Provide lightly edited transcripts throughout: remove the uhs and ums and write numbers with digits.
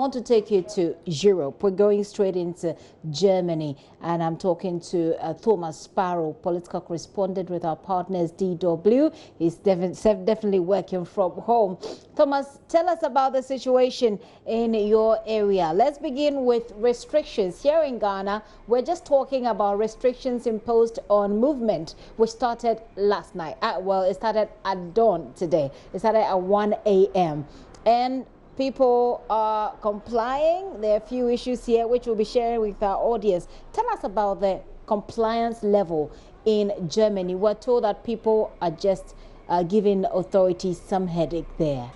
want to take you to Europe. We're going straight into Germany, and I'm talking to Thomas Sparrow, political correspondent with our partners DW. He's definitely working from home. Thomas, tell us about the situation in your area. Let's begin with restrictions. Here in Ghana, we're just talking about restrictions imposed on movement, which started last night. Well, it started at dawn today. It started at 1 a.m. and people are complying. There are a few issues here which we'll be sharing with our audience. Tell us about the compliance level in Germany. We're told that people are just giving authorities some headache there.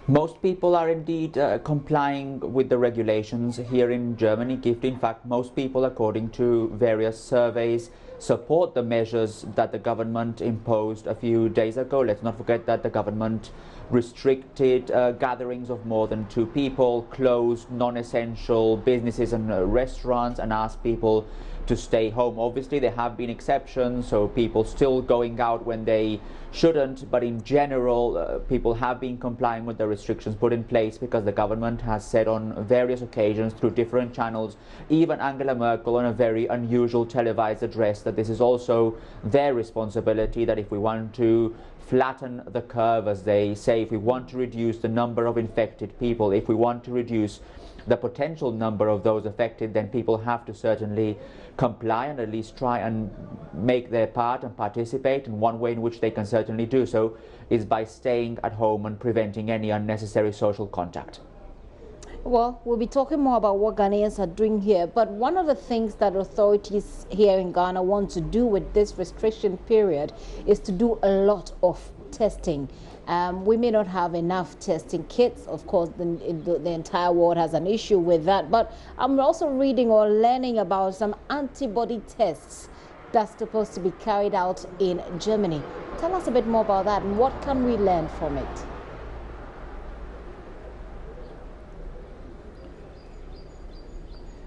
Most people are indeed complying with the regulations here in Germany. In fact, most people, according to various surveys, support the measures that the government imposed a few days ago. Let's not forget that the government restricted gatherings of more than 2 people, closed non-essential businesses and restaurants, and asked people to stay home. Obviously, there have been exceptions, so people still going out when they shouldn't, but in general, people have been complying with the restrictions put in place because the government has said on various occasions through different channels, even Angela Merkel on a very unusual televised address, that this is also their responsibility, that if we want to flatten the curve, as they say, if we want to reduce the number of infected people, if we want to reduce the potential number of those affected, then people have to certainly comply and at least try and make their part and participate. And one way in which they can certainly do so is by staying at home and preventing any unnecessary social contact. Well, we'll be talking more about what Ghanaians are doing here, but one of the things that authorities here in Ghana want to do with this restriction period is to do a lot of testing. We may not have enough testing kits. Of course, the entire world has an issue with that, but I'm also reading or learning about some antibody tests that's supposed to be carried out in Germany. Tell us a bit more about that and what can we learn from it?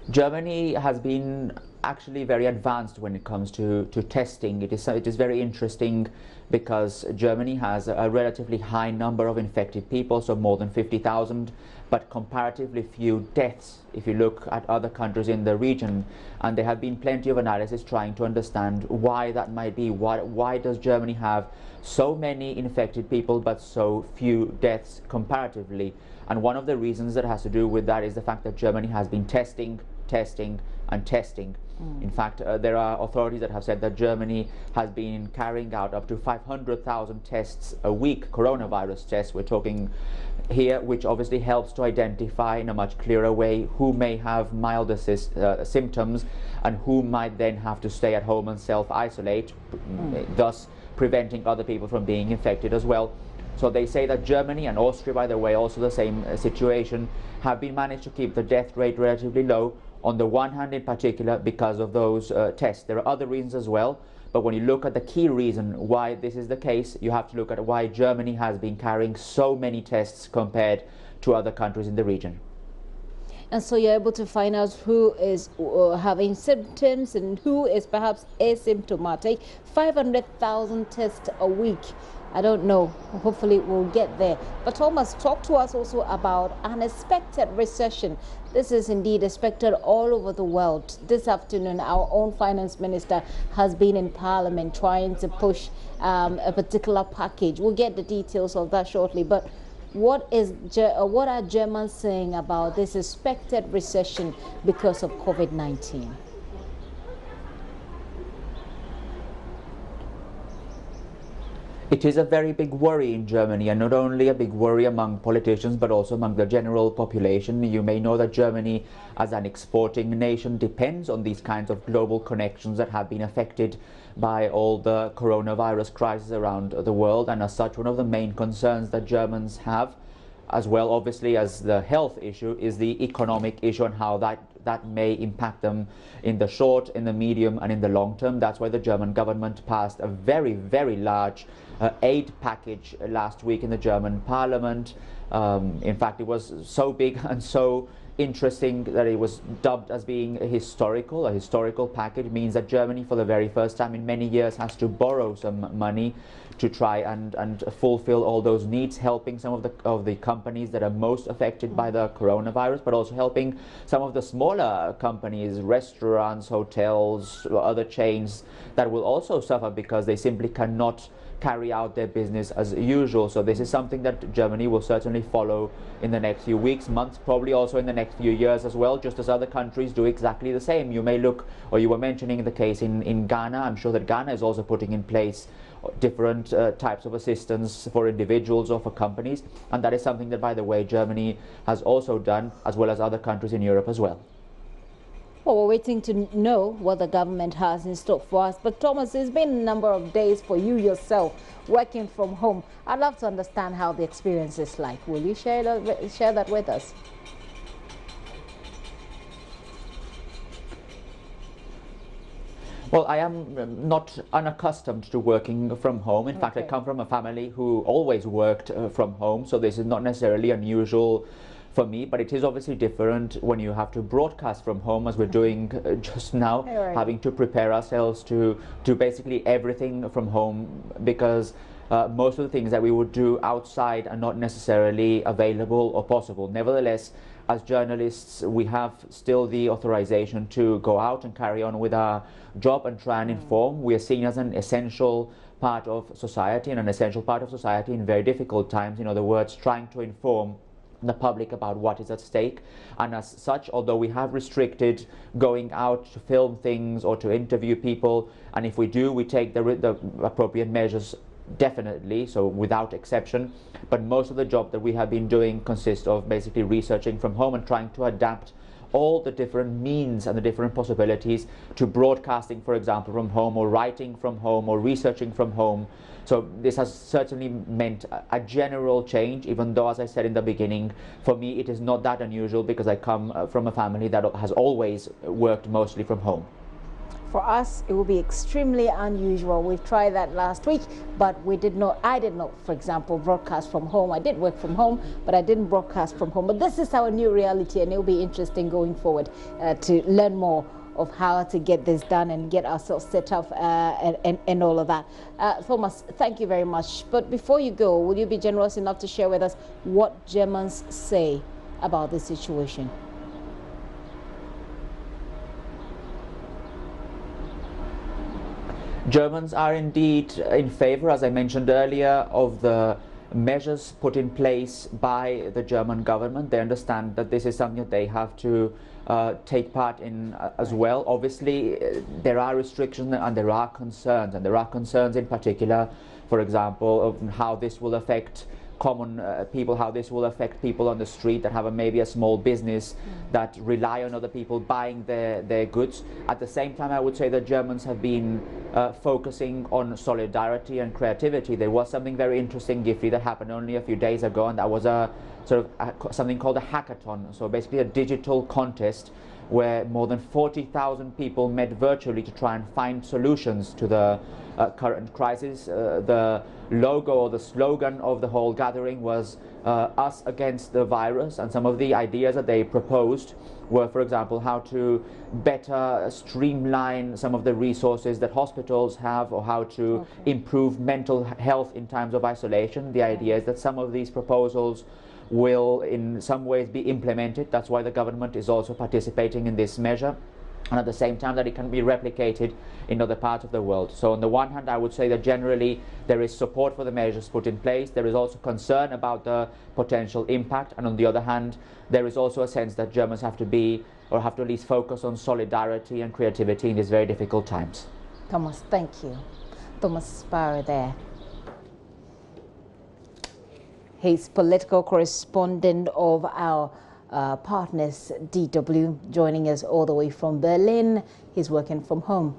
Germany has been actually very advanced when it comes to testing. It is very interesting because Germany has a relatively high number of infected people, so more than 50,000, but comparatively few deaths if you look at other countries in the region. And there have been plenty of analysis trying to understand why that might be. Why does Germany have so many infected people but so few deaths comparatively? And one of the reasons that has to do with that is the fact that Germany has been testing and testing. In fact, there are authorities that have said that Germany has been carrying out up to 500,000 tests a week, coronavirus tests we're talking here, which obviously helps to identify in a much clearer way who may have milder symptoms and who might then have to stay at home and self-isolate, thus preventing other people from being infected as well. So they say that Germany and Austria, by the way, also the same situation, have been managed to keep the death rate relatively low, on the one hand in particular because of those tests. There are other reasons as well, but when you look at the key reason why this is the case, you have to look at why Germany has been carrying so many tests compared to other countries in the region. And so you're able to find out who is having symptoms and who is perhaps asymptomatic. 500,000 tests a week. I don't know. Hopefully we'll get there. But Thomas, talk to us also about an expected recession. This is indeed expected all over the world. This afternoon, our own finance minister has been in Parliament trying to push a particular package. We'll get the details of that shortly. But what are Germans saying about this expected recession because of COVID-19? It is a very big worry in Germany, and not only a big worry among politicians but also among the general population. You may know that Germany, as an exporting nation, depends on these kinds of global connections that have been affected by all the coronavirus crisis around the world, and as such, one of the main concerns that Germans have, as well obviously as the health issue, is the economic issue and how that that may impact them in the short, in the medium and in the long term. That's why the German government passed a very, very large aid package last week in the German parliament. In fact, it was so big and so interesting that it was dubbed as being a historical package. It means that Germany, for the very first time in many years, has to borrow some money to try and fulfill all those needs, helping some of the companies that are most affected by the coronavirus, but also helping some of the smaller companies, restaurants, hotels, other chains that will also suffer because they simply cannot carry out their business as usual. So this is something that Germany will certainly follow in the next few weeks, months, probably also in the next few years as well, just as other countries do exactly the same. You may look, or you were mentioning the case in Ghana. I'm sure that Ghana is also putting in place different types of assistance for individuals or for companies, and that is something that, by the way, Germany has also done, as well as other countries in Europe as well. Well, we're waiting to know what the government has in stock for us. But Thomas, it's been a number of days for you yourself working from home. I'd love to understand how the experience is like. Will you share that with us? Well, I am not unaccustomed to working from home. In fact, I come from a family who always worked from home, so this is not necessarily unusual for me, but it is obviously different when you have to broadcast from home, as we're doing just now, having to prepare ourselves to do basically everything from home, because most of the things that we would do outside are not necessarily available or possible. Nevertheless, as journalists, we have still the authorization to go out and carry on with our job and try and inform. We are seen as an essential part of society, and an essential part of society in very difficult times. In other words, trying to inform the public about what is at stake. And as such, although we have restricted going out to film things or to interview people, and if we do, we take the appropriate measures, definitely, so without exception, but most of the job that we have been doing consists of basically researching from home and trying to adapt all the different means and the different possibilities to broadcasting, for example, from home, or writing from home, or researching from home. So this has certainly meant a general change, even though, as I said in the beginning, for me it is not that unusual, because I come from a family that has always worked mostly from home. For us, it will be extremely unusual. We've tried that last week, but I did not, for example, broadcast from home. I did work from home, but I didn't broadcast from home. But this is our new reality, and it will be interesting going forward to learn more of how to get this done and get ourselves set up and all of that. Thomas, thank you very much. But before you go, will you be generous enough to share with us what Germans say about this situation? Germans are indeed in favor, as I mentioned earlier, of the measures put in place by the German government. They understand that this is something that they have to take part in as well. Obviously, there are restrictions and there are concerns in particular, for example, of how this will affect common people, how this will affect people on the street that have maybe a small business that rely on other people buying their goods. At the same time, I would say that Germans have been focusing on solidarity and creativity. There was something very interesting, Gifty, that happened only a few days ago, and that was something called a hackathon. So basically a digital contest where more than 40,000 people met virtually to try and find solutions to the current crisis. The logo or the slogan of the whole gathering was us against the virus, and some of the ideas that they proposed were, for example, how to better streamline some of the resources that hospitals have, or how to improve mental health in times of isolation. The idea is that some of these proposals will in some ways be implemented. That's why the government is also participating in this measure, and at the same time that it can be replicated in other parts of the world. So on the one hand, I would say that generally there is support for the measures put in place. There is also concern about the potential impact, and on the other hand, there is also a sense that Germans have to be, or have to at least focus on solidarity and creativity in these very difficult times. Thomas, thank you. Thomas Sparrow there. He's political correspondent of our partners, DW, joining us all the way from Berlin. He's working from home.